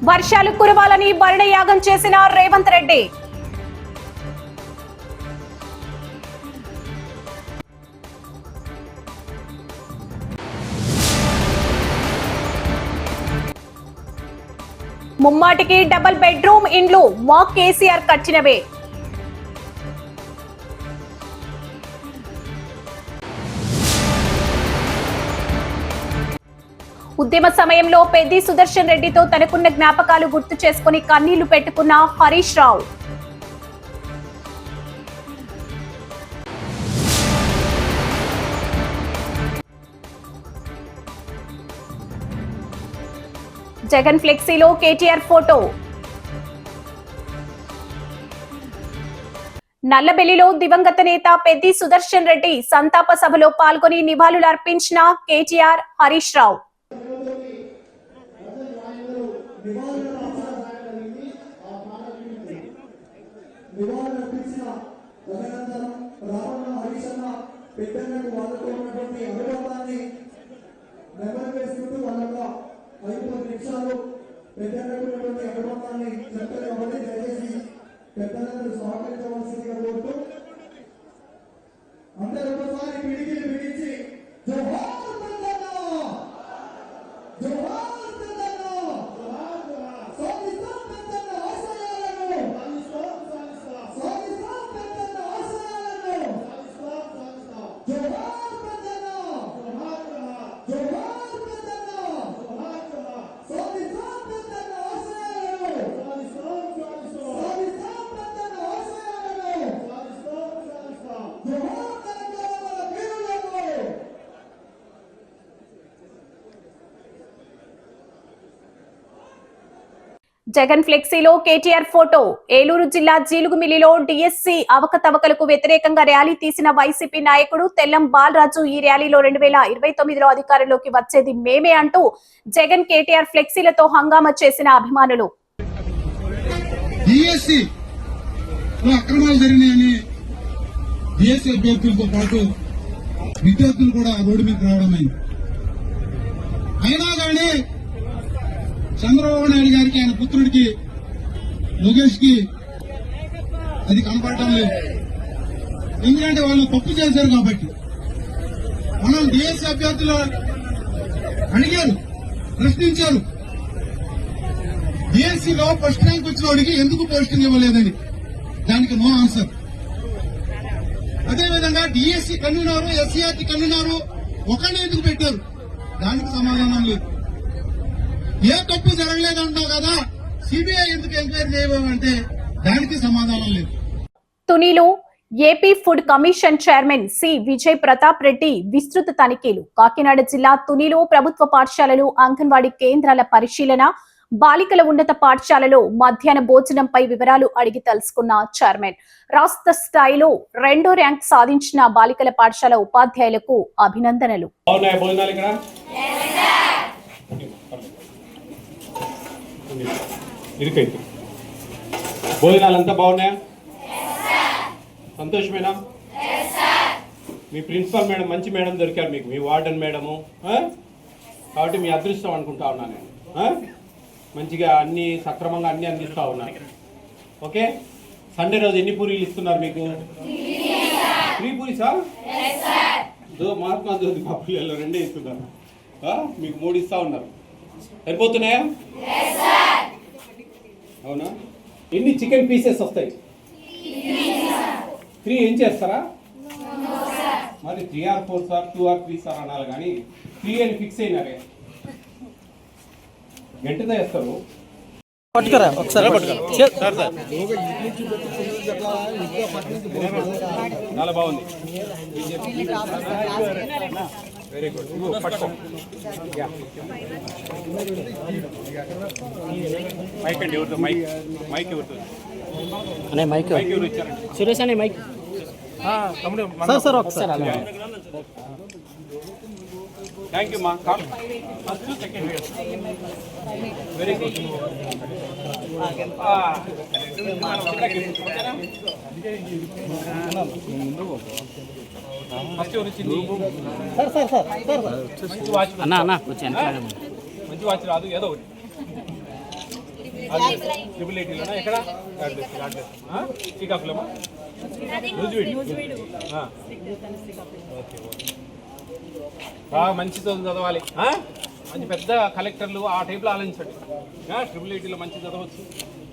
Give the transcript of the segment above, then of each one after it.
వర్షాలు కురవాలని బరణయాగం చేసిన రేవంత్ రెడ్డి. ముమ్మాటికి డబుల్ బెడ్రూమ్ ఇండ్లు మాక్ కేసీఆర్ కట్టినవే. ఉద్యమ సమయంలో పెద్ది సుదర్శన్ రెడ్డితో తనకున్న జ్ఞాపకాలు గుర్తు చేసుకుని కన్నీళ్లు పెట్టుకున్న హరీష్ రావు. జగన్ ఫ్లెక్సీలో కేటీఆర్ ఫోటో. నల్లబెల్లిలో దివంగత నేత పెద్ది సుదర్శన్ రెడ్డి సంతాప సభలో పాల్గొని నివాళులు అర్పించిన కేటీఆర్, హరీష్ రావు. జగన్ ఫ్లెక్సీలో కేటీఆర్ ఫోటో. ఏలూరు జిల్లా జీలుగుమిల్లిలో డిఎస్సి అవకతవకలకు వ్యతిరేకంగా ర్యాలీ తీసిన వైసీపీ నాయకుడు తెల్లం బాలరాజు ఈ ర్యాలీలో 2029లో అధికారంలోకి వచ్చేది మేమే అంటూ జగన్ కేటీఆర్ ఫ్లెక్సీలతో హంగామా చేసిన అభిమానులు. విద్యార్థులు కూడా రోడ్డు మీద రావడమైంది. అయినా కానీ చంద్రబాబు నాయుడు గారికి, ఆయన పుత్రుడికి లోకేష్ కి అది కనపడటం లేదు. ఎందుకంటే వాళ్ళు తప్పు చేశారు కాబట్టి. మనం డిఎస్సీ అభ్యర్థులు అడిగారు, ప్రశ్నించారు. డిఎస్సీలో ఫస్ట్ ర్యాంక్ వచ్చిన వాడికి ఎందుకు పోస్టింగ్ ఇవ్వలేదని, దానికి నో ఆన్సర్. అదేవిధంగా డిఎస్సీ కన్నున్నారు, ఎస్సీఆర్టీ కన్నున్నారు, ఒకరిని ఎందుకు పెట్టారు, దానికి సమాధానం లేదు. ఏ తప్పు జరగలేదంటావు కదా, సిబిఐ ఎందుకు ఎంక్వైరీ చేయమంటే దానికి సమాధానం లేదు. తునిలో AP food commission chairman C Vijay Pratap Reddy విస్తృత తనిఖీలు. కాకినాడ జిల్లా తునిలో ప్రభుత్వ పాఠశాలలు, అంగన్వాడీ కేంద్రాల పరిశీలన, బాలికల ఉన్నత పాఠశాలలో మధ్యాహ్న భోజనంపై వివరాలు అడిగి తెలుసుకున్న చైర్మన్. రాష్ట్ర స్థాయిలో 2వ ర్యాంక్ సాధించిన బాలికల పాఠశాల ఉపాధ్యాయులకు అభినందనలు. భోజనాలంతా బాగున్నాయా? సంతోషమేనా? మీ ప్రిన్సిపల్ మేడం మంచి మేడం దొరికారు మీకు, మీ వార్డెన్ మేడము. కాబట్టి మీ అదృష్టం అనుకుంటా ఉన్నాను నేను. మంచిగా అన్ని సక్రమంగా అన్ని అందిస్తూ ఉన్నారు. ఓకే, సండే రోజు ఎన్ని పూరీలు ఇస్తున్నారు మీకు? 3 పూరీసా? మహాత్మా జ్యోతి మా పిల్లలు 2 ఇస్తున్నారు. మీకు 3 ఇస్తా ఉన్నారు. సరిపోతున్నాయా? అవునా? ఎన్ని చికెన్ పీసెస్ వస్తాయి? 3 ఏం చేస్తారా? మరి 3 or 4 సార్, 2 or 3 సార్ అనాలి కానీ 3 అని ఫిక్స్ అయినారే. గంటతో వేస్తారు. చాలా బాగుంది. Very good. మైక్ అండి, ఎవరితో మైక్? మైక్ ఎవరితో? మైక్ ఎవరు ఇచ్చారండి? సురేష్ అనే మైక్ సార్ ఒకసారి. థ్యాంక్ యూ మా. First second very good. First ఎవరు వచ్చింది? మంచి వాచ్ రాదు, ఏదో ఒకటి. ట్రిపుల్ ఐటీలోనా ఎక్కడ శ్రీకాకుళమా ఓకే బాగా మంచి చదవాలి, మంచి పెద్ద కలెక్టర్లు ఆ టైప్లో ఆలోచించండి. ట్రిపుల్ ఐటీలో మంచి చదవచ్చు,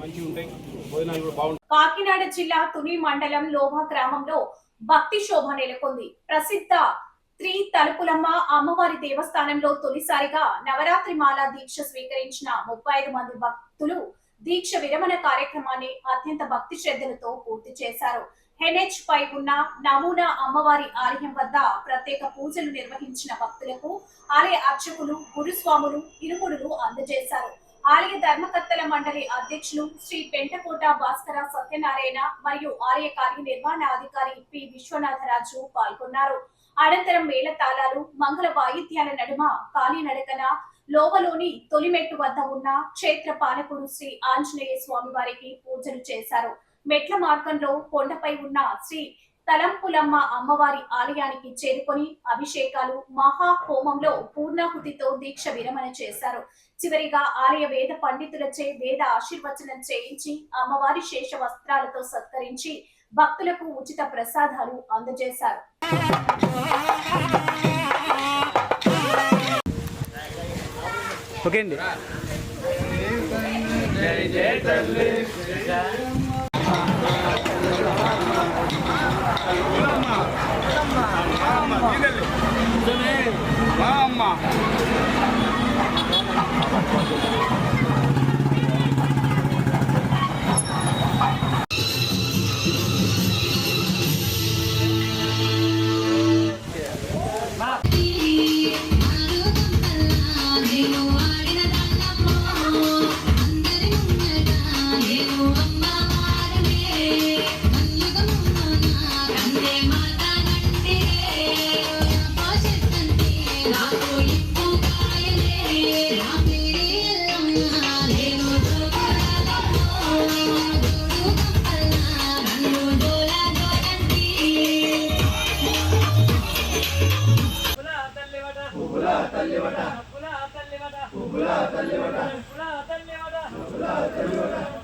మంచిగా ఉంటాయి, భోజనాలు కూడా బాగుంటాయి. కాకినాడ జిల్లా తుని మండలం లోభా గ్రామంలో భక్తి శోభ నెలకొంది. ప్రసిద్ధ శ్రీ తలుపులమ్మ అమ్మవారి దేవస్థానంలో తొలిసారిగా నవరాత్రి మాల దీక్ష స్వీకరించిన 35 మంది భక్తులు దీక్ష విరమణ కార్యక్రమాన్ని అత్యంత భక్తి శ్రద్ధలతో పూర్తి చేశారు. హెన్హెచ్ పై ఉన్న నమూనా అమ్మవారి ఆలయం వద్ద ప్రత్యేక పూజలు నిర్వహించిన భక్తులకు ఆలయ అర్చకులు, గురుస్వాములు ఇరుముడులు అందజేశారు. ఆలయ ధర్మకర్తల మండలి అధ్యక్షులు శ్రీ పెంటకోట భాస్కర సత్యనారాయణ మరియు ఆలయ కార్యనిర్వహణాధికారి పి విశ్వనాథరాజు పాల్గొన్నారు. అనంతరం మేళతాళాలు, మంగళ వాయిద్యాల నడుమ కాలినడకన లోవలోని తొలిమెట్టు వద్ద ఉన్న క్షేత్ర పాలకుడు శ్రీ ఆంజనేయ స్వామి వారికి పూజలు చేశారు. మెట్ల మార్గంలో కొండపై ఉన్న శ్రీ తలంపులమ్మ అమ్మవారి ఆలయానికి చేరుకొని అభిషేకాలు, మహా హోమంలో పూర్ణాహుతితో దీక్ష విరమణ చేశారు. చివరిగా ఆలయ వేద పండితులచే వేద ఆశీర్వచనం చేయించి అమ్మవారి శేష వస్త్రాలతో సత్కరించి భక్తులకు ఉచిత ప్రసాదాలు అందజేశారు. ఓకే అండి.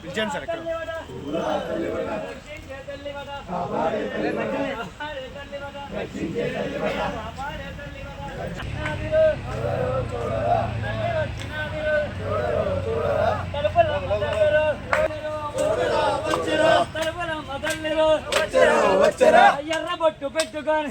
పిలిచండి సార్. ఎర్ర బొట్టు పెట్టుకొని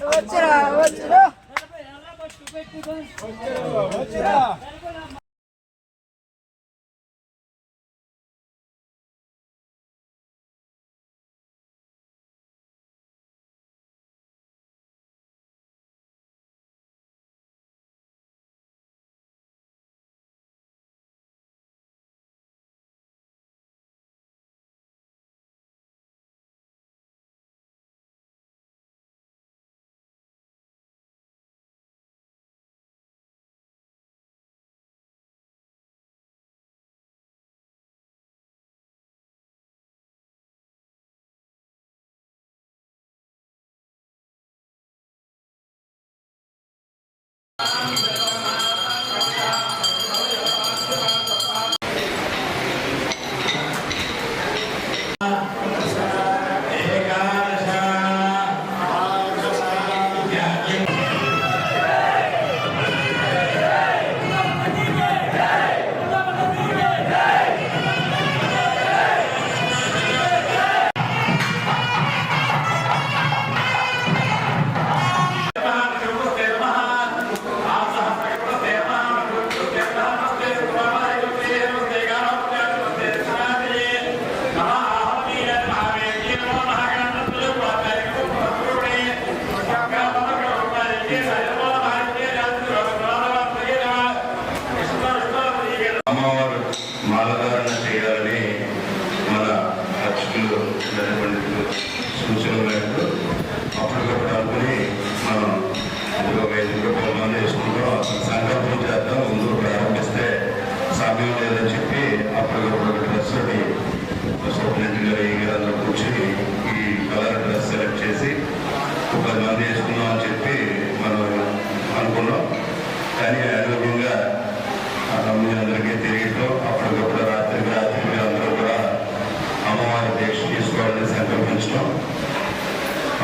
అమ్మవారు మాలధారణ చేయాలని మన అర్చకులు పండితులు సూచన మేరకు అప్పటికప్పుడు అనుకుని మనం ఇందులో 5 రూపాయల మంది వేసుకుంటాం. అసలు సంకల్పం చేద్దాం, ముందు ప్రారంభిస్తే సమయం లేదని చెప్పి అప్పటికప్పుడు డ్రెస్ సూపరింటెండెంట్ గారు ఈ గారు కూర్చొని ఈ కలర్ డ్రెస్ సెలెక్ట్ చేసి 10 మంది వేసుకున్నాం అని చెప్పి మనం అనుకున్నాం. కానీ ఆరోగ్యంగా మీ అందరికీ తిరిగితో అప్పటికప్పుడు రాత్రికి ప్రారంభించాం.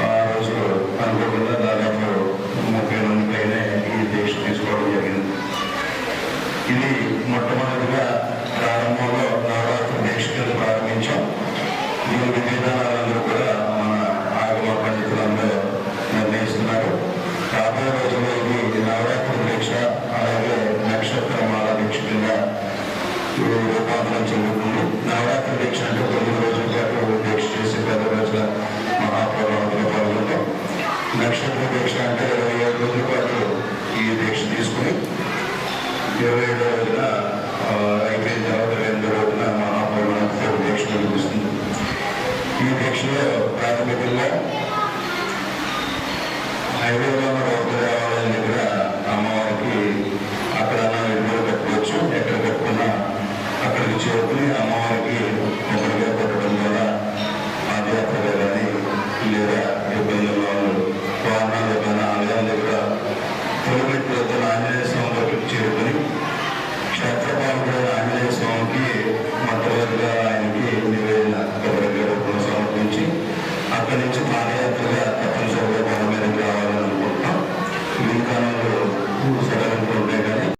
ఆ రోజు అనుకోకుండా దాదాపు 30 మంది పైనే ఈ దీక్ష తీసుకోవడం జరిగింది. ఇది మొట్టమొదటిగా ప్రారంభంలో నవరాత్రి దీక్ష ప్రారంభించాం. దీని విధానాలందరూ కూడా మన ఆగమ పండితులందరూ నిర్ణయిస్తున్నారు. రాబోయే రోజుల్లో ఇది నవరాత్రి దీక్ష అలాగే నక్షత్రమాల దీక్ష కింద రూపాంతరం చెందుతుంది. నవరాత్రి దీక్ష అంటే 9 రోజుల పాటు దీక్ష చేసి 10 రోజుల మహాప్రభావంలో పాల్గొంటాం. నక్షత్ర దీక్ష అంటే 27 రోజుల పాటు ఈ దీక్ష తీసుకుని 27 రోజున అయిపోయిన తర్వాత 2 రోజున మహాప్రభావంతో దీక్ష నిర్వహిస్తుంది. ఈ దీక్షలో ప్రాథమికంగా హైవేలో రోడ్డు దేవాలయం దగ్గర అమ్మవారికి అక్కడ ఇల్లు కట్టుకోవచ్చు. ఎక్కడ కట్టుకున్నా అక్కడికి చేరుకుని అమ్మవారికి ఒకరిగా పెట్టడం ద్వారా పాదయాత్రగా కానీ లేదా ఇబ్బందుల వాళ్ళు వాహనాల పైన ఆలయాల దగ్గర తొలిపెట్టుతో ఆంజనేయ స్వామి దగ్గరికి చేరుకుని క్షేత్రపాలకుడైన ఆంజనేయ స్వామికి మొట్టమొదటిగా ఆయనకి నివేదన సమర్పించి అక్కడి నుంచి పాదయాత్రగా